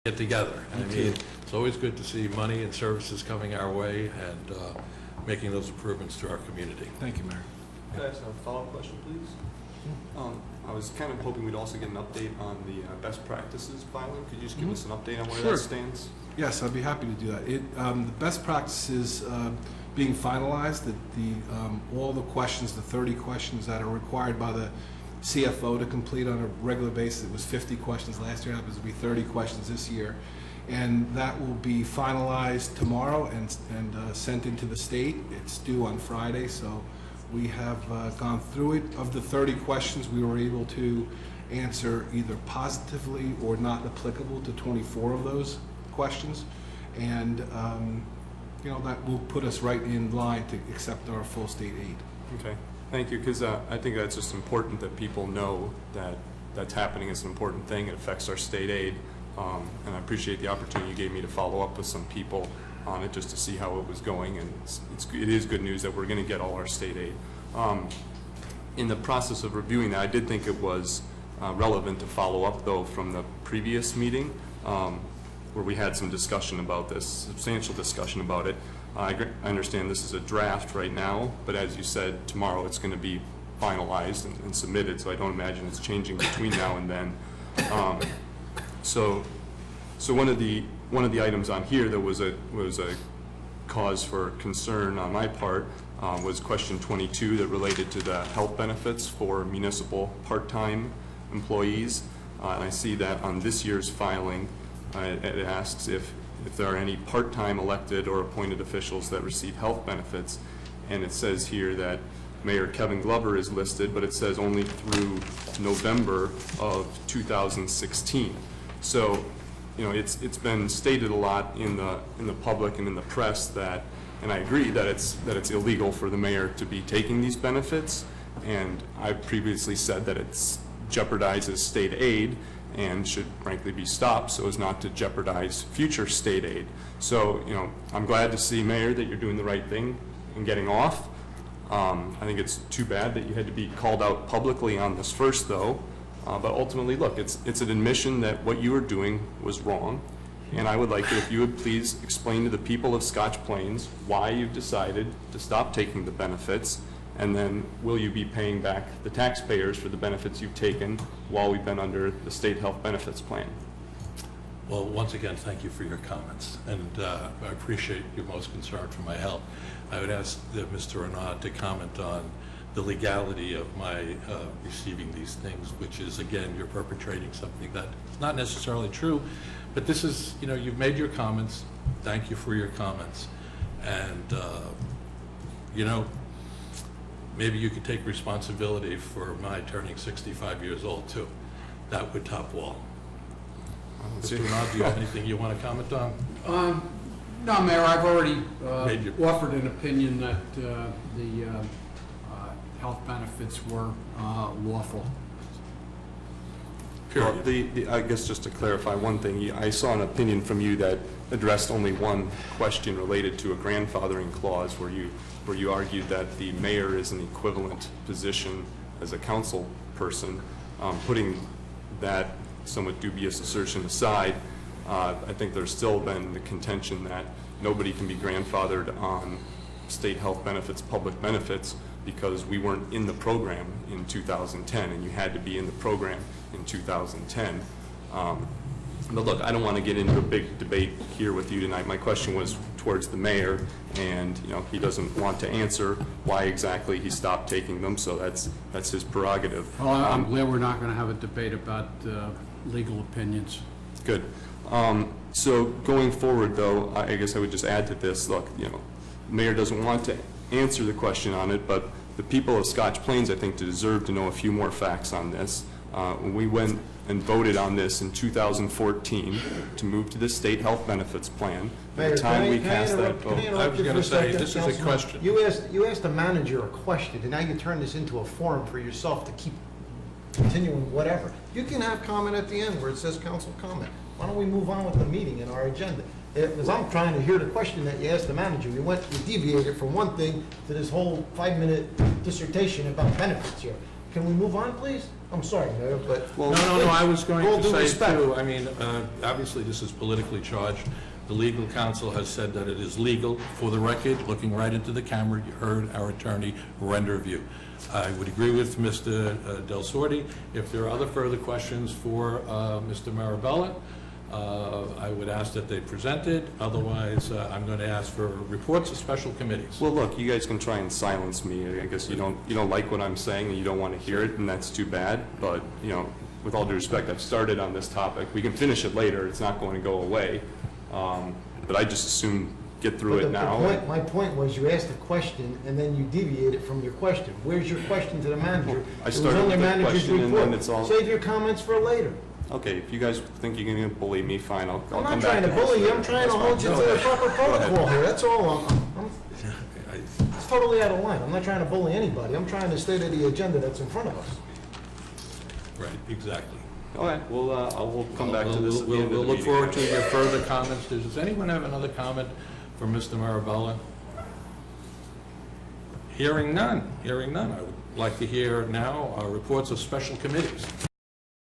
get together. I mean, it's always good to see money and services coming our way and making those improvements to our community. Thank you, Mayor. Could I ask a follow-up question, please? I was kind of hoping we'd also get an update on the best practices filing. Could you just give us an update on where that stands? Yes, I'd be happy to do that. The best practices being finalized, all the questions, the 30 questions that are required by the CFO to complete on a regular basis. It was 50 questions last year. It happens to be 30 questions this year. And that will be finalized tomorrow and sent into the state. It's due on Friday, so we have gone through it. Of the 30 questions, we were able to answer either positively or not applicable to 24 of those questions. And that will put us right in line to accept our full state aid. Okay, thank you, because I think that's just important that people know that that's happening. It's an important thing. It affects our state aid. And I appreciate the opportunity you gave me to follow up with some people on it just to see how it was going, and it is good news that we're going to get all our state aid. In the process of reviewing that, I did think it was relevant to follow up, though, from the previous meeting where we had some discussion about this, substantial discussion about it. I understand this is a draft right now, but as you said, tomorrow it's going to be finalized and submitted, so I don't imagine it's changing between now and then. So one of the items on here that was a cause for concern on my part was question 22 that related to the health benefits for municipal part-time employees. And I see that on this year's filing, it asks if there are any part-time elected or appointed officials that receive health benefits, and it says here that Mayor Kevin Glover is listed, but it says only through November of 2016. So, it's been stated a lot in the public and in the press that, and I agree that it's illegal for the mayor to be taking these benefits, and I've previously said that it jeopardizes state aid and should frankly be stopped so as not to jeopardize future state aid. So, I'm glad to see, Mayor, that you're doing the right thing and getting off. I think it's too bad that you had to be called out publicly on this first, though. But ultimately, look, it's an admission that what you were doing was wrong, and I would like it if you would please explain to the people of Scotch Plains why you've decided to stop taking the benefits, and then will you be paying back the taxpayers for the benefits you've taken while we've been under the state health benefits plan? Well, once again, thank you for your comments, and I appreciate your most concern for my health. I would ask Mr. Renaud to comment on the legality of my receiving these things, which is, again, you're perpetrating something that's not necessarily true, but this is, you've made your comments. Thank you for your comments. And, maybe you could take responsibility for my turning 65 years old, too. That would top wall. Mr. Renaud, do you have anything you want to comment on? No, Mayor, I've already offered an opinion that the health benefits were lawful. Well, I guess just to clarify one thing, I saw an opinion from you that addressed only one question related to a grandfathering clause where you argued that the mayor is an equivalent position as a council person. Putting that somewhat dubious assertion aside, I think there's still been the contention that nobody can be grandfathered on state health benefits, public benefits, because we weren't in the program in 2010, and you had to be in the program in 2010. But look, I don't want to get into a big debate here with you tonight. My question was towards the mayor, and he doesn't want to answer why exactly he stopped taking them, so that's his prerogative. Well, I'm glad we're not going to have a debate about legal opinions. Good. So going forward, though, I guess I would just add to this. Look, the mayor doesn't want to answer the question on it, but the people of Scotch Plains, I think, deserve to know a few more facts on this. When we went and voted on this in 2014 to move to the state health benefits plan, by the time we cast that vote, I was going to say, this is a question. You asked the manager a question, and now you turn this into a forum for yourself to keep continuing whatever. You can have comment at the end where it says council comment. Why don't we move on with the meeting and our agenda? Because I'm trying to hear the question that you asked the manager. You deviated from one thing to this whole 5-minute dissertation about benefits here. Can we move on, please? I'm sorry, Mayor, but... No, I was going All to due say respect. too, I mean, obviously this is politically charged. The legal counsel has said that it is legal. For the record, looking right into the camera, you heard our attorney render a view. I would agree with Mr. Del Sordi. If there are other further questions for Mr. Marabella, I would ask that they present it. Otherwise, I'm going to ask for reports of special committees. Well, look, you guys can try and silence me. I guess you don't like what I'm saying and you don't want to hear it, and that's too bad. But, you know, with all due respect, I've started on this topic. We can finish it later. It's not going to go away. But I just assume get through it now. My point was you asked a question and then you deviated from your question. Where's your question to the manager? I started with the question and then it's all... Save your comments for later. Okay, if you guys think you're going to bully me, fine, I'll come back. I'm not trying to bully you, I'm trying to hold you to the proper protocol here, that's all. It's totally out of line. I'm not trying to bully anybody. I'm trying to stay to the agenda that's in front of us. Right, exactly. All right, we'll come back to this at the end of the We'll look meeting. forward to your further comments. Does anyone have another comment for Mr. Marabella? Hearing none. I would like to hear now reports of special committees.